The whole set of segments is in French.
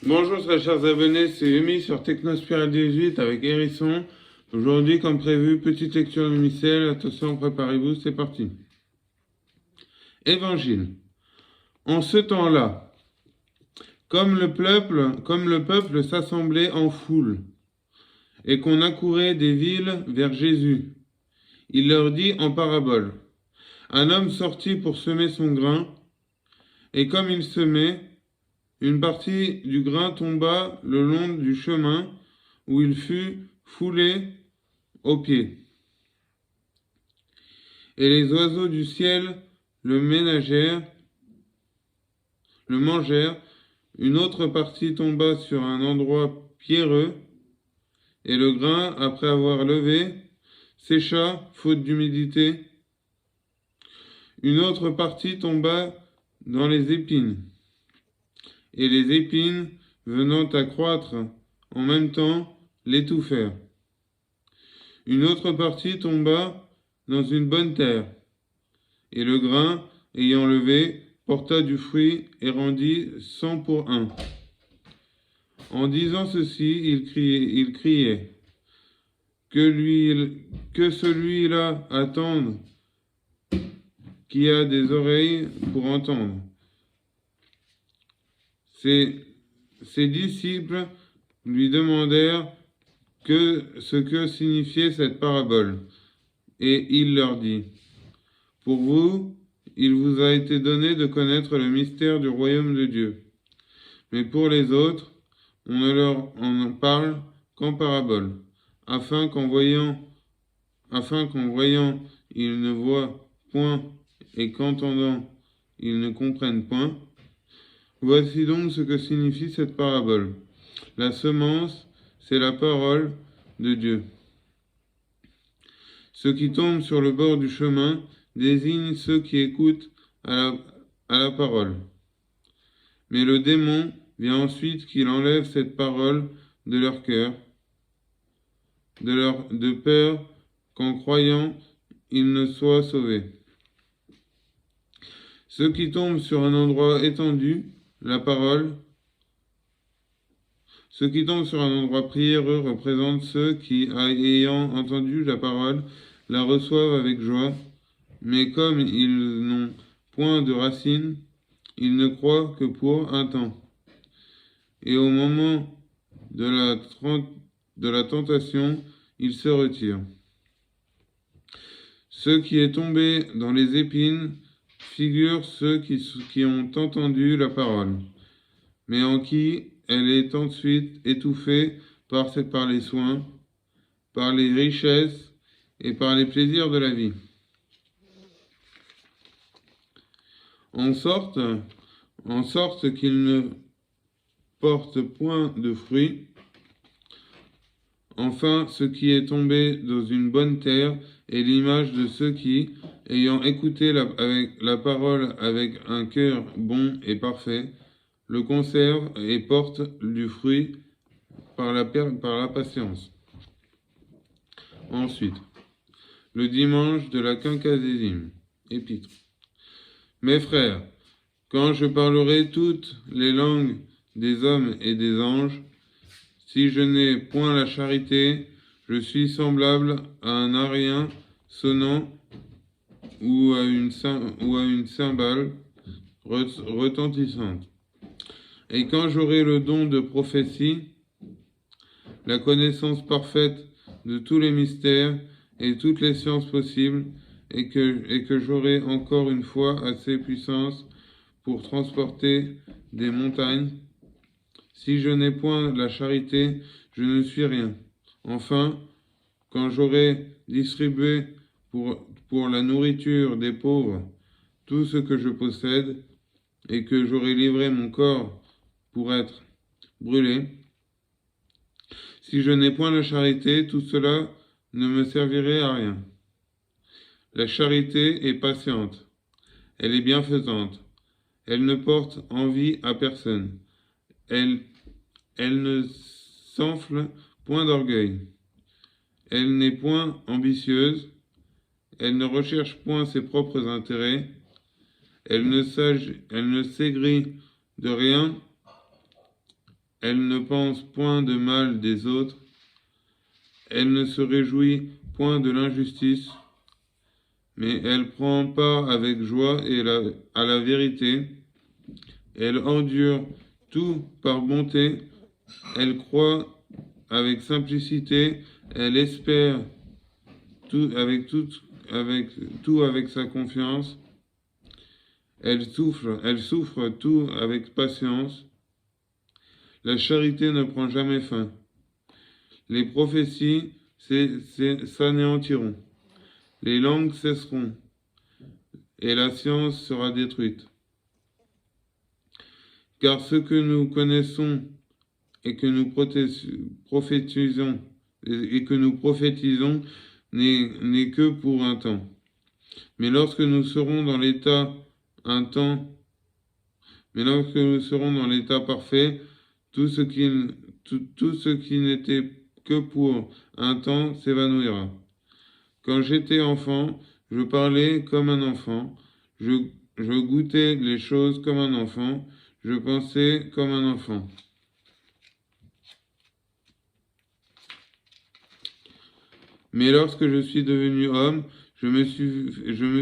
Bonjour très chers abonnés, c'est Umi sur Technosphere 18 avec Hérisson. Aujourd'hui, comme prévu, petite lecture du missel. Attention, préparez-vous, c'est parti. Évangile. En ce temps-là, comme le peuple s'assemblait en foule et qu'on accourait des villes vers Jésus, il leur dit en parabole. Un homme sortit pour semer son grain, et comme il semait, une partie du grain tomba le long du chemin où il fut foulé aux pieds. Et les oiseaux du ciel le mangèrent. Une autre partie tomba sur un endroit pierreux, et le grain, après avoir levé, sécha, faute d'humidité. Une autre partie tomba dans les épines, et les épines, venant à croître en même temps, l'étouffèrent. Une autre partie tomba dans une bonne terre, et le grain, ayant levé, porta du fruit et rendit 100 pour 1. En disant ceci, il criait que celui-là attende, qui a des oreilles pour entendre. Ses disciples lui demandèrent ce que signifiait cette parabole, et il leur dit: Pour vous, il vous a été donné de connaître le mystère du royaume de Dieu, mais pour les autres, on ne leur en parle qu'en parabole, afin qu'en voyant, ils ne voient point, et qu'entendant, ils ne comprennent point. Voici donc ce que signifie cette parabole. La semence, c'est la parole de Dieu. Ceux qui tombent sur le bord du chemin désignent ceux qui écoutent à la parole. Mais le démon vient ensuite qu'il enlève cette parole de leur cœur, de peur qu'en croyant, ils ne soient sauvés. Ceux qui tombent sur un endroit étendu, ceux qui tombent sur un endroit priéreux représentent ceux qui, ayant entendu la parole, la reçoivent avec joie, mais comme ils n'ont point de racines, ils ne croient que pour un temps. Et au moment de la tentation, ils se retirent. Ceux qui est tombé dans les épines figurent ceux qui ont entendu la parole, mais en qui elle est ensuite étouffée par les soins, par les richesses et par les plaisirs de la vie. En sorte qu'ils ne portent point de fruits. Enfin, ce qui est tombé dans une bonne terre est l'image de ceux qui, ayant écouté la parole avec un cœur bon et parfait, le conservent et portent du fruit par la patience. Ensuite, le dimanche de la quinquagésime épître. Mes frères, quand je parlerai toutes les langues des hommes et des anges, si je n'ai point la charité, je suis semblable à un arien sonnant ou à une cymbale retentissante. Et quand j'aurai le don de prophétie, la connaissance parfaite de tous les mystères et toutes les sciences possibles, et que j'aurai encore une fois assez puissance pour transporter des montagnes, si je n'ai point la charité, je ne suis rien. Enfin, quand j'aurai distribué pour la nourriture des pauvres tout ce que je possède, et que j'aurai livré mon corps pour être brûlé, si je n'ai point la charité, tout cela ne me servirait à rien. La charité est patiente, elle est bienfaisante, elle ne porte envie à personne, elle ne s'enfle point d'orgueil, elle n'est point ambitieuse, elle ne recherche point ses propres intérêts, elle ne s'aigrit de rien, Elle ne pense point de mal des autres. Elle ne se réjouit point de l'injustice, mais elle prend part avec joie à la vérité. Elle endure tout par bonté. Elle croit avec simplicité. Elle espère tout avec sa confiance. Elle souffre tout avec patience. La charité ne prend jamais fin. Les prophéties s'anéantiront. Les langues cesseront, et la science sera détruite. Car ce que nous connaissons et que nous prophétisons n'est que pour un temps. Mais lorsque nous serons dans l'état parfait, tout ce qui n'était que pour un temps s'évanouira. Quand j'étais enfant, je parlais comme un enfant, je goûtais les choses comme un enfant, je pensais comme un enfant. Mais lorsque je suis devenu homme, je me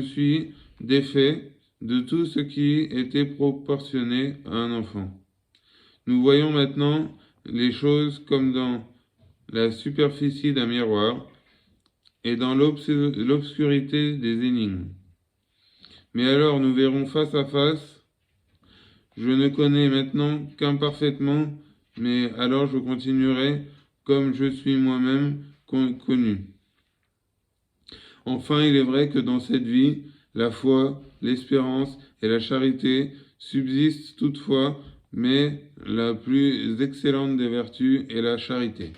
suis défait de tout ce qui était proportionné à un enfant. Nous voyons maintenant les choses comme dans la superficie d'un miroir et dans l'obscurité des énigmes. Mais alors nous verrons face à face. Je ne connais maintenant qu'imparfaitement, mais alors je continuerai comme je suis moi-même connu. Enfin, il est vrai que dans cette vie, la foi, l'espérance et la charité subsistent toutefois, mais la plus excellente des vertus est la charité.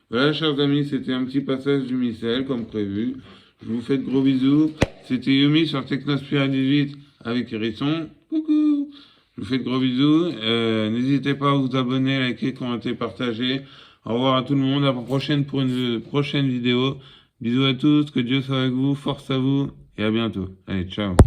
Voilà, chers amis, c'était un petit passage du missel, comme prévu. Je vous fais de gros bisous. C'était Yumi sur Technosphere 18 avec Hérisson. Coucou! Je vous fais de gros bisous. N'hésitez pas à vous abonner, liker, commenter, partager. Au revoir à tout le monde. À la prochaine pour une prochaine vidéo. Bisous à tous. Que Dieu soit avec vous. Force à vous. Et à bientôt. Allez, ciao.